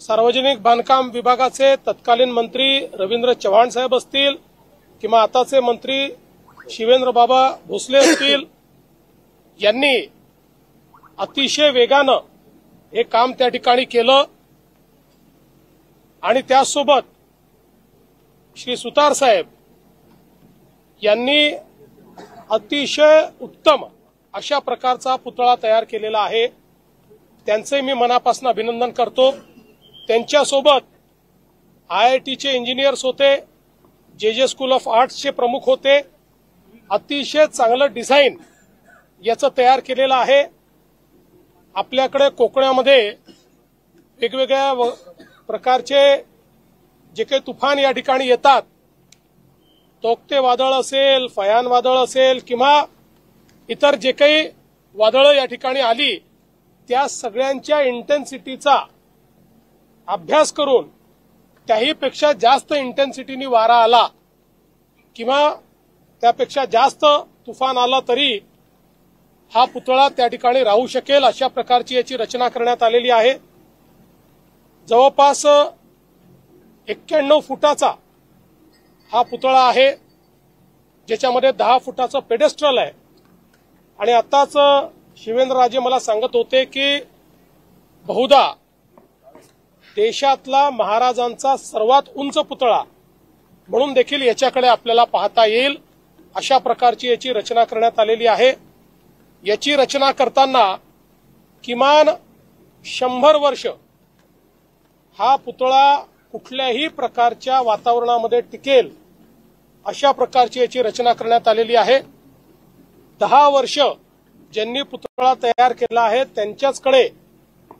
सार्वजनिक बांधकाम विभागाचे तत्कालीन मंत्री रवींद्र चव्हाण साहेब असतील किंवा आताचे मंत्री शिवेंद्र बाबा भोसले असतील, यांनी अतिशय वेगानं हे काम त्या ठिकाणी केलं आणि त्यासोबत श्री सुतार साहेब यांनी अतिशय उत्तम अशा प्रकारचा पुतळा तयार केलेला आहे. त्यांचे मी मनापासून अभिनंदन करतो. त्यांच्यासोबत IITचे इंजिनियर्स होते, जे स्कूल ऑफ आर्ट्सचे प्रमुख होते. अतिशय चांगलं डिझाईन याचं तयार केलेलं आहे. आपल्याकडे कोकणामध्ये वेगवेगळ्या प्रकारचे जे काही तुफान या ठिकाणी येतात, तोक्ते वादळ असेल, फयान वादळ असेल किंवा इतर जे काही वादळं या ठिकाणी आली, त्या सगळ्यांच्या इंटेन्सिटीचा अभ्यास करून त्याहीपेक्षा जास्त इंटेन्सिटीनी वारा आला किंवा त्यापेक्षा जास्त तुफान आला तरी हा पुतळा त्या ठिकाणी राहू शकेल अशा प्रकारची याची रचना करण्यात आलेली आहे. जवळपास 91 फुटाचा हा पुतळा आहे, ज्याच्यामध्ये 10 फुटाचं पेडेस्ट्रल आहे. आणि आताच शिवेंद्रराजे मला सांगत होते की बहुधा देशातला महाराजांचा सर्वात उंच पुतळा म्हणून देखील याच्याकडे आपल्याला पाहता येईल अशा प्रकारची याची रचना करण्यात आलेली आहे. याची रचना करताना किमान 100 वर्ष हा पुतळा कुठल्याही प्रकारच्या वातावरणामध्ये टिकेल अशा प्रकारची याची रचना करण्यात आलेली आहे. 10 वर्ष ज्यांनी पुतळा तयार केला आहे त्यांच्याचकडे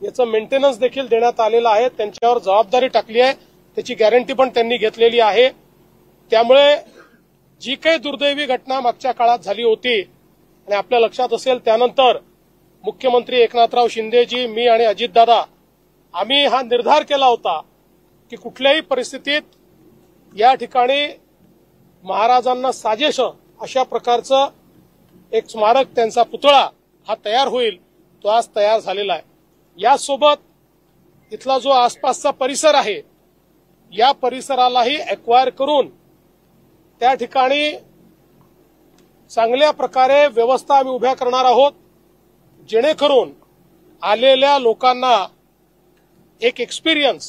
याचं मेंटेनन्स देखील देण्यात आलेलं आहे. त्यांच्यावर जबाबदारी टाकली आहे, त्याची गॅरंटी पण त्यांनी घेतलेली आहे. त्यामुळे जी काही दुर्दैवी घटना मागच्या काळात झाली होती आणि आपल्या लक्षात असेल त्यानंतर मुख्यमंत्री एकनाथराव शिंदेजी, मी आणि अजितदादा आम्ही हा निर्धार केला होता की कुठल्याही परिस्थितीत या ठिकाणी महाराजांना साजेश अशा प्रकारचं एक स्मारक, त्यांचा पुतळा हा तयार होईल. तो आज तयार झालेला आहे. यासोबत इथला जो आसपासचा परिसर आहे या परिसरालाही एक्वायर करून त्या ठिकाणी चांगल्या प्रकारे व्यवस्था आम्ही उभ्या करणार आहोत, जेणेकरून आलेल्या लोकांना एक एक्सपिरियन्स,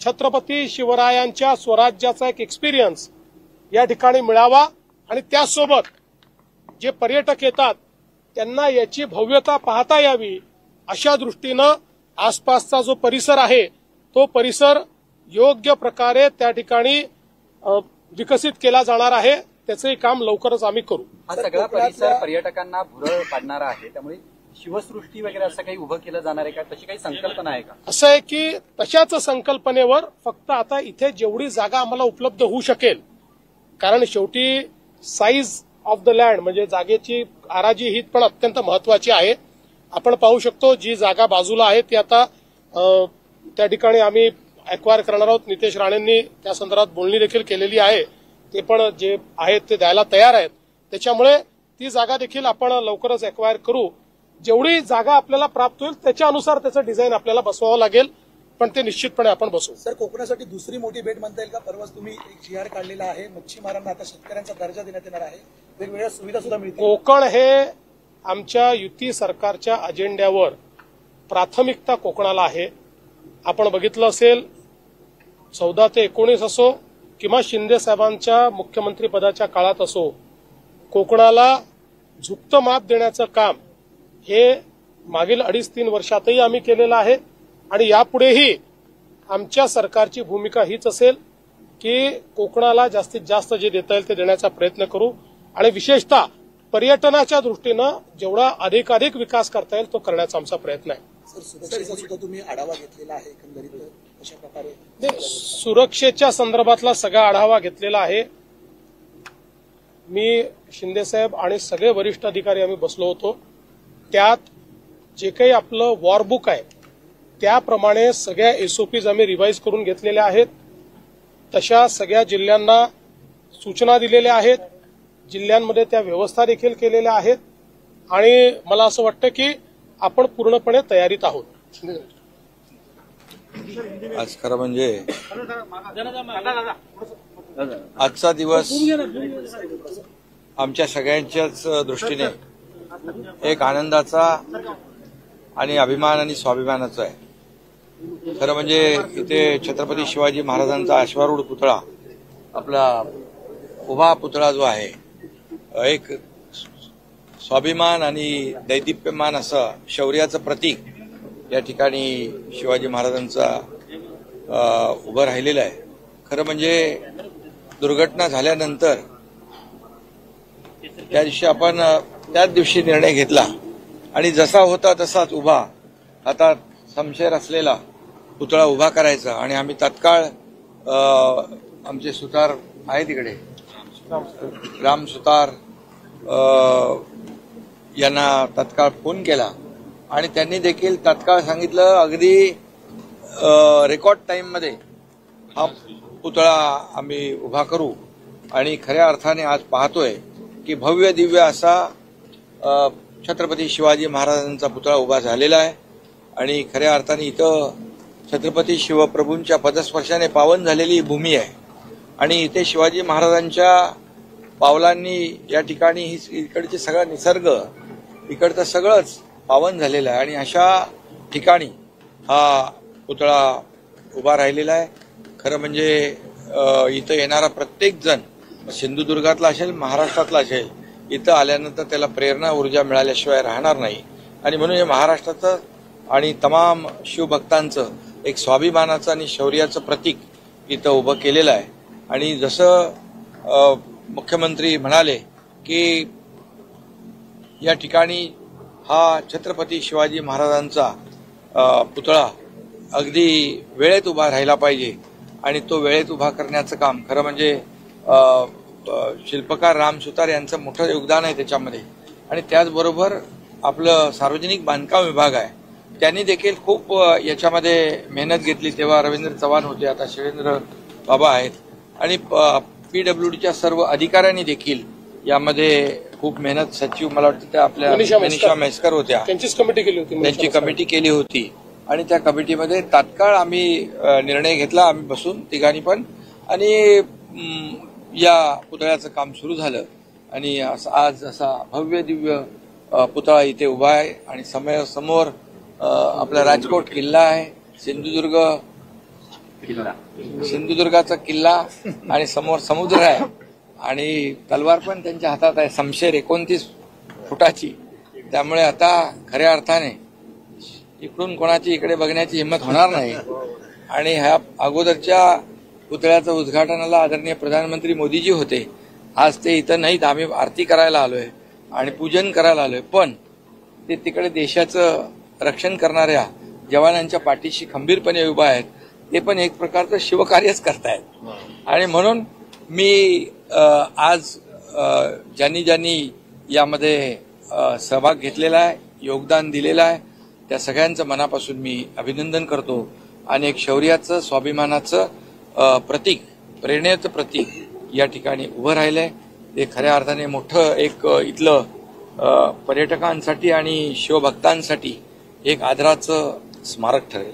छत्रपती शिवरायांच्या स्वराज्याचा एक एक्सपिरियन्स या ठिकाणी मिळावा आणि त्यासोबत जे पर्यटक येतात त्यांना याची भव्यता पाहता यावी अशा दृष्टीनं आसपासचा जो परिसर आहे तो परिसर योग्य प्रकारे त्या ठिकाणी विकसित केला जाणार आहे. त्याचंही काम लवकरच आम्ही करू. हा सगळा परिसर पर्यटकांना भुरळ पाडणारा आहे, त्यामुळे शिवसृष्टी वगैरे असं काही उभं केलं जाणार आहे का? तशी काही संकल्पना आहे का? असं आहे की तशाच संकल्पनेवर फक्त आता इथे जेवढी जागा आम्हाला उपलब्ध होऊ शकेल, कारण शेवटी साईज ऑफ द लँड म्हणजे जागेची आराजी ही पण अत्यंत महत्वाची आहे. आपण पाहू शकतो जी जागा बाजूला आहे ती आता त्या ठिकाणी आम्ही एक्वायर करणार आहोत. नितेश राणेंनी त्या संदर्भात बोलणी देखील केलेली आहे. ते पण जे आहेत ते द्यायला तयार आहेत. त्याच्यामुळे ती जागा देखील आपण लवकरच एक्वायर करू. जेवढी जागा आपल्याला प्राप्त होईल त्याच्यानुसार त्याचं डिझाईन आपल्याला बसवावं लागेल, पण ते निश्चितपणे आपण बसवू. सर, कोकणासाठी दुसरी मोठी भेट म्हणता येईल का? परवाच तुम्ही एक GR काढलेला आहे, मच्छीमारांना आता शेतकऱ्यांचा दर्जा देण्यात येणार आहे, वेगवेगळ्या सुविधा सुद्धा मिळतील. कोकण हे आमच्या युती सरकारच्या अजेंड्यावर प्राथमिकता कोकणाला आहे. आपण बघितलं असेल 14 ते 19 असो किंवा शिंदे साहेबांच्या मुख्यमंत्री पदाच्या काळात असो, कोकणाला झुकतं माप देण्याचं काम हे मागील 2.5-3 वर्षातही आम्ही केलेलं आहे आणि यापुढेही आमच्या सरकारची भूमिका हीच असेल की कोकणाला जास्तीत जास्त जे देता येईल ते देण्याचा प्रयत्न करू आणि विशेषतः पर्यटनाच्या दृष्टीनं जेवढा अधिकाधिक विकास करता येईल तो करण्याचा आमचा प्रयत्न आहे. सर, सुरक्षेचा सुद्धा तुम्ही आढावा घेतलेला आहे एकंदरीत अशा प्रकारे? सुरक्षेच्या संदर्भातला सगळा आढावा घेतलेला आहे. मी शिंदेसाहेब आणि सगळे वरिष्ठ अधिकारी आम्ही बसलो होतो. त्यात जे काही आपलं वॉरबुक आहे त्याप्रमाणे सगळ्या SOPs आम्ही रिवाईज करून घेतलेल्या आहेत. तशा सगळ्या जिल्ह्यांना सूचना दिलेल्या आहेत. जिल्ह्यांमध्ये त्या व्यवस्था देखील केलेल्या आहेत आणि मला असं वाटतं की आपण पूर्णपणे तयारीत आहोत. आज खरं म्हणजे आजचा दिवस आमच्या सगळ्यांच्याच दृष्टीने एक आनंदाचा आणि अभिमान आणि स्वाभिमानाचा आहे। खरं म्हणजे इथे छत्रपती शिवाजी महाराजांचा अश्वारूढ पुतळा, आपला उभा पुतळा जो आहे, एक स्वाभिमान आणि दैदिप्यमान असं शौर्याचं प्रतीक या ठिकाणी शिवाजी महाराजांचा उभं राहिलेलं आहे। खरं म्हणजे दुर्घटना झाल्यानंतर त्या दिवशी आपण त्याच दिवशी निर्णय घेतला आणि जसा होता तसाच उभा हातात शमशेर असलेला पुतळा उभा करायचा आणि आम्ही तात्काळ आमचे सुतार आहे तिकडे राम सुतार यांना तात्काळ फोन केला आणि त्यांनी देखील तात्काळ सांगितलं अगदी रेकॉर्ड टाइममध्ये हा पुतळा आम्ही उभा करू। आणि खऱ्या अर्थाने आज पाहतोय की भव्य दिव्य असा छत्रपती शिवाजी महाराजांचा पुतळा उभा झालेला आहे आणि खऱ्या अर्थाने इथं छत्रपती शिवप्रभूंच्या पदस्पर्शाने पावन झालेली भूमी आहे आणि इथे शिवाजी महाराजांच्या पावलांनी या ठिकाणी इकडचे सगळा निसर्ग, इकडचं सगळंच पावन झालेलं आहे आणि अशा ठिकाणी हा पुतळा उभा राहिलेला आहे। खरं म्हणजे इथं येणारा प्रत्येक जण सिंधुदुर्गातला असेल, महाराष्ट्रातला असेल, इथं आल्यानंतर त्याला प्रेरणा ऊर्जा मिळाल्याशिवाय राहणार नाही आणि म्हणून हे महाराष्ट्राचं आणि तमाम शिवभक्तांचं एक स्वाभिमानाचं आणि शौर्याचं प्रतीक इथं उभं केलेलं आहे। आणि जसं मुख्यमंत्री म्हणाले की या ठिकाणी हा छत्रपती शिवाजी महाराजांचा पुतळा अगदी वेळेत उभा राहिला पाहिजे आणि तो वेळेत उभा करण्याचं काम खरं म्हणजे शिल्पकार राम सुतार यांचं मोठं योगदान आहे त्याच्यामध्ये। आणि त्याचबरोबर आपलं सार्वजनिक बांधकाम विभाग आहे, त्यांनी देखील खूप याच्यामध्ये मेहनत घेतली। तेव्हा रवींद्र चव्हाण होते, आता शिवेंद्र बाबा आहेत आणि PWDच्या सर्व अधिकाऱ्यांनी देखील यामध्ये खूप मेहनत, सचिव मला वाटतं त्या आपल्या मनीषा म्हैसकर होत्या, त्यांचीच कमिटी केली होती, त्यांची कमिटी केली होती आणि त्या कमिटीमध्ये तात्काळ आम्ही निर्णय घेतला, आम्ही बसून तिघांनी पण, आणि या पुतळ्याचं काम सुरू झालं आणि आज असा भव्य दिव्य पुतळा इथे उभा आहे आणि समोर आपला राजकोट किल्ला आहे, सिंधुदुर्गाचा किल्ला आणि समोर समुद्र आहे आणि तलवार पण त्यांच्या हातात आहे, शमशेर 29 फुटाची। त्यामुळे आता खऱ्या अर्थाने इकडून कोणाची इकडे बघण्याची हिंमत होणार नाही आणि ह्या अगोदरच्या पुतळ्याचं उद्घाटनाला आदरणीय प्रधानमंत्री मोदीजी होते, आज ते इथं नाहीत, आम्ही आरती करायला आलोय आणि पूजन करायला आलोय, पण ते तिकडे देशाचं रक्षण करणाऱ्या जवानांच्या पाठीशी खंबीरपणे उभा आहेत, ते पण एक प्रकारचं शिवकार्यच करतायत। आणि म्हणून मी आज ज्यांनी यामध्ये सहभाग घेतलेला आहे, योगदान दिलेलं आहे, त्या सगळ्यांचं मनापासून मी अभिनंदन करतो आणि एक शौर्याचं, स्वाभिमानाचं प्रतीक, प्रेरणेचं प्रतीक या ठिकाणी उभं राहिलंय। ते खऱ्या अर्थाने मोठं एक इथलं पर्यटकांसाठी आणि शिवभक्तांसाठी एक आदराचं स्मारक ठरेल।